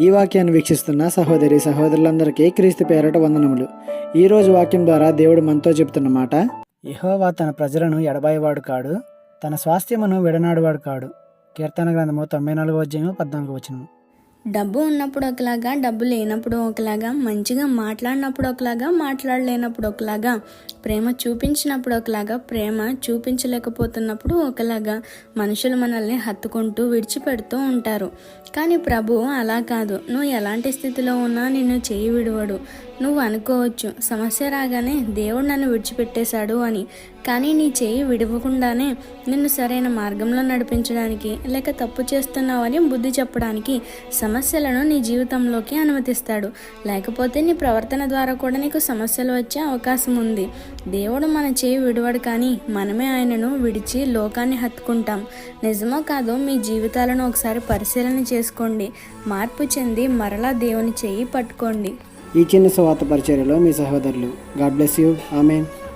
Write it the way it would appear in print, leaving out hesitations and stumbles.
ఈ వాక్యాన్ని వీక్షిస్తున్న సహోదరి సహోదరులందరికీ క్రీస్తు పేరట వందనములు. ఈరోజు వాక్యం ద్వారా దేవుడు మనతో చెబుతున్న మాట: యెహోవా తన ప్రజలను ఎడబాయివాడు కాడు, తన స్వాస్థ్యమును విడనాడువాడు కాడు. కీర్తన గ్రంథము 94:14. డబ్బు ఉన్నప్పుడు ఒకలాగా, డబ్బు లేనప్పుడు ఒకలాగా, మంచిగా మాట్లాడినప్పుడు ఒకలాగా, మాట్లాడలేనప్పుడు ఒకలాగా, ప్రేమ చూపించినప్పుడు ఒకలాగా, ప్రేమ చూపించలేకపోతున్నప్పుడు ఒకలాగా మనుషులు మనల్ని హత్తుకుంటూ విడిచిపెడుతూ ఉంటారు. కానీ ప్రభు అలా కాదు. నువ్వు ఎలాంటి స్థితిలో ఉన్నా నిన్ను చేయి విడువడు. నువ్వు అనుకోవచ్చు, సమస్య రాగానే దేవుడు నన్ను విడిచిపెట్టేశాడు అని. కానీ నీ చేయి విడవకుండానే నిన్ను సరైన మార్గంలో నడిపించడానికి, లేక తప్పు చేస్తున్నావని బుద్ధి చెప్పడానికి సమస్యలను నీ జీవితంలోకి అనుమతిస్తాడు. లేకపోతే నీ ప్రవర్తన ద్వారా కూడా నీకు సమస్యలు వచ్చే అవకాశం ఉంది. దేవుడు మన చేయి విడవడు, కానీ మనమే ఆయనను విడిచి లోకాన్ని హత్తుకుంటాం. నిజమో కాదో మీ జీవితాలను ఒకసారి పరిశీలన చేసుకోండి. మార్పు చెంది మరలా దేవుని చేయి పట్టుకోండి. ఈ చిన్న సువార్త పరిచర్యలో మీ సహోదరులు. God bless you. ఆమేన్.